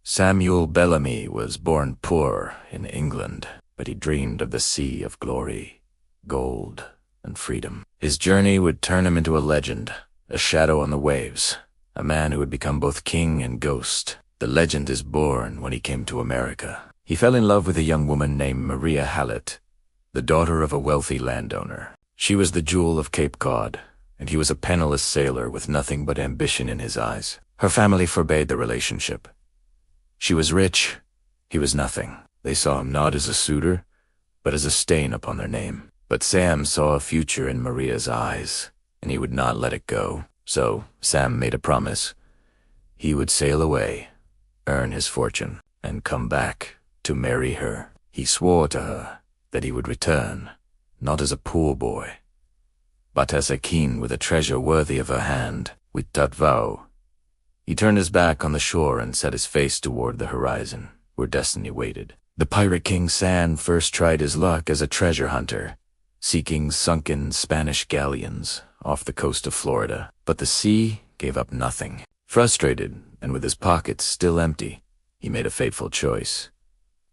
Samuel Bellamy was born poor in England, but he dreamed of the sea of glory, gold, and freedom. His journey would turn him into a legend, a shadow on the waves, a man who would become both king and ghost. The legend is born when he came to America. He fell in love with a young woman named Maria Hallett, the daughter of a wealthy landowner. She was the jewel of Cape Cod, and he was a penniless sailor with nothing but ambition in his eyes. Her family forbade the relationship. She was rich, he was nothing. They saw him not as a suitor, but as a stain upon their name. But Sam saw a future in Maria's eyes, and he would not let it go. So Sam made a promise. He would sail away, earn his fortune, and come back to marry her. He swore to her that he would return, not as a poor boy, but as a king with a treasure worthy of her hand. With that vow, he turned his back on the shore and set his face toward the horizon, where destiny waited. The pirate king Sam first tried his luck as a treasure hunter, seeking sunken Spanish galleons off the coast of Florida. But the sea gave up nothing. Frustrated, and with his pockets still empty, he made a fateful choice.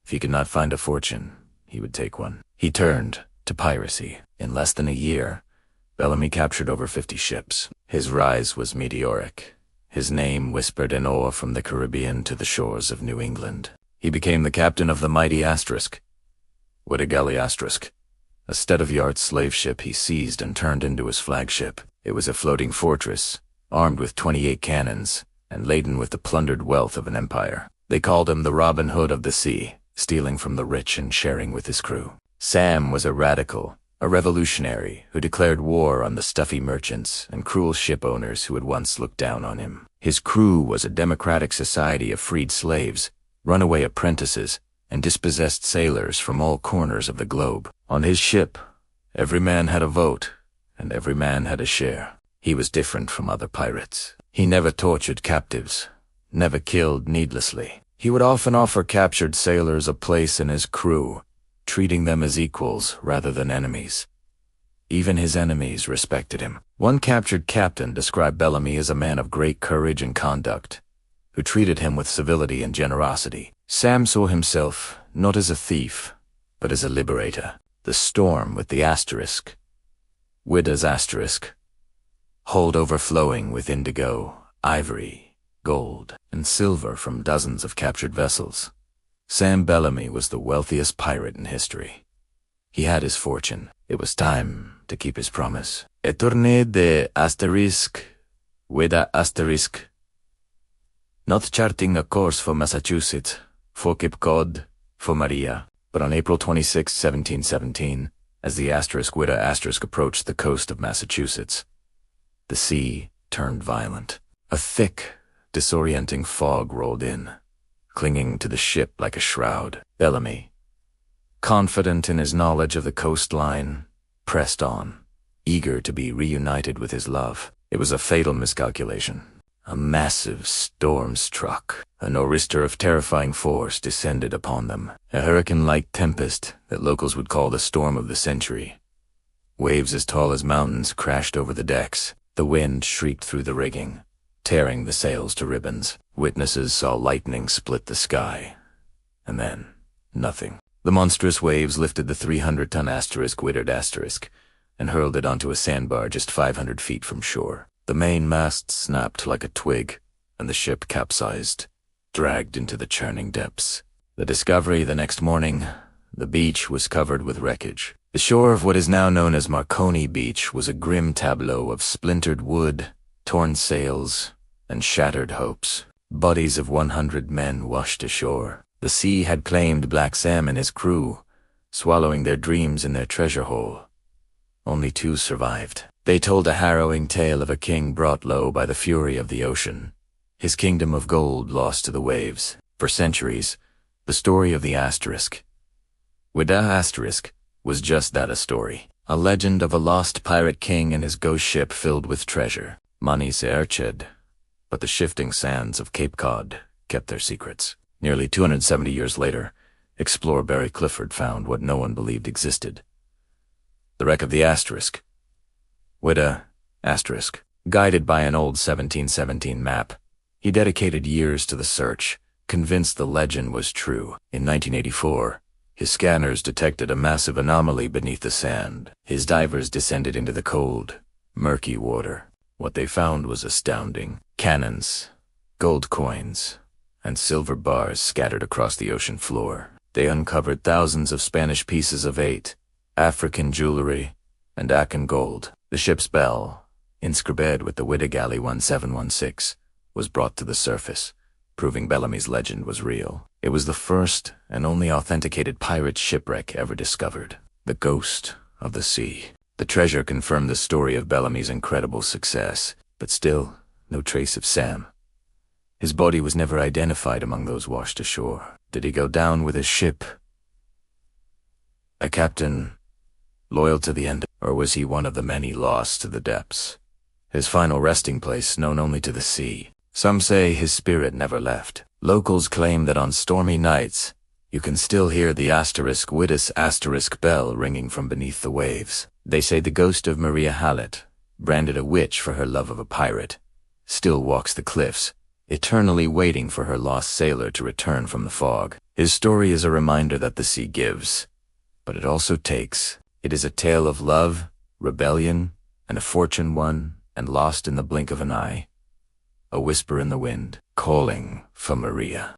If he could not find a fortune, he would take one. He turned to piracy. In less than a year, Bellamy captured over 50 ships. His rise was meteoric. His name whispered in awe from the Caribbean to the shores of New England. He became the captain of the mighty Whydah Galley, a state-of-the-art slave ship he seized and turned into his flagship. It was a floating fortress, armed with 28 cannons, and laden with the plundered wealth of an empire. They called him the Robin Hood of the sea, stealing from the rich and sharing with his crew. Sam was a radical, a revolutionary who declared war on the stuffy merchants and cruel ship owners who had once looked down on him. His crew was a democratic society of freed slaves, runaway apprentices, and dispossessed sailors from all corners of the globe. On his ship, every man had a vote, and every man had a share. He was different from other pirates. He never tortured captives, never killed needlessly. He would often offer captured sailors a place in his crew, treating them as equals rather than enemies. Even his enemies respected him. One captured captain described Bellamy as a man of great courage and conduct, who treated him with civility and generosity. Sam saw himself not as a thief, but as a liberator. The storm with the asterisk, Whyddah's asterisk, hold overflowing with indigo, ivory, gold, and silver from dozens of captured vessels. Sam Bellamy was the wealthiest pirate in history. He had his fortune. It was time to keep his promise. A tournée de asterisk, Whydah asterisk, not charting a course for Massachusetts, for Cape Cod, for Maria. But on April 26, 1717, as the Whydah asterisk approached the coast of Massachusetts, the sea turned violent. A thick, disorienting fog rolled in, clinging to the ship like a shroud. Bellamy, confident in his knowledge of the coastline, pressed on, eager to be reunited with his love. It was a fatal miscalculation. A massive storm struck. A nor'easter of terrifying force descended upon them, a hurricane-like tempest that locals would call the storm of the century. Waves as tall as mountains crashed over the decks. The wind shrieked through the rigging, tearing the sails to ribbons. Witnesses saw lightning split the sky. And then, nothing. The monstrous waves lifted the 300-ton Whydah asterisk and hurled it onto a sandbar just 500 feet from shore. The main mast snapped like a twig, and the ship capsized, dragged into the churning depths. The discovery the next morning, the beach was covered with wreckage. The shore of what is now known as Marconi Beach was a grim tableau of splintered wood, torn sails, and shattered hopes. Bodies of 100 men washed ashore. The sea had claimed Black Sam and his crew, swallowing their dreams in their treasure hole. Only 2 survived. They told a harrowing tale of a king brought low by the fury of the ocean, his kingdom of gold lost to the waves. For centuries, the story of the Whydah asterisk was just that, a story. A legend of a lost pirate king and his ghost ship filled with treasure. Money se erched, but the shifting sands of Cape Cod kept their secrets. Nearly 270 years later, explorer Barry Clifford found what no one believed existed. The wreck of the Whydah asterisk. Guided by an old 1717 map, he dedicated years to the search, convinced the legend was true. In 1984, his scanners detected a massive anomaly beneath the sand. His divers descended into the cold, murky water. What they found was astounding. Cannons, gold coins, and silver bars scattered across the ocean floor. They uncovered thousands of Spanish pieces of 8, African jewelry, and Akan gold. The ship's bell, inscribed with the Whydah Galley 1716, was brought to the surface, proving Bellamy's legend was real. It was the first and only authenticated pirate shipwreck ever discovered. The ghost of the sea. The treasure confirmed the story of Bellamy's incredible success, but still, no trace of Sam. His body was never identified among those washed ashore. Did he go down with his ship, a captain loyal to the end, or was he one of the many lost to the depths? His final resting place known only to the sea. Some say his spirit never left. Locals claim that on stormy nights, you can still hear the *Whydah bell ringing from beneath the waves. They say the ghost of Maria Hallett, branded a witch for her love of a pirate, still walks the cliffs, eternally waiting for her lost sailor to return from the fog. His story is a reminder that the sea gives, but it also takes. It is a tale of love, rebellion, and a fortune won and lost in the blink of an eye. A whisper in the wind, calling for Maria.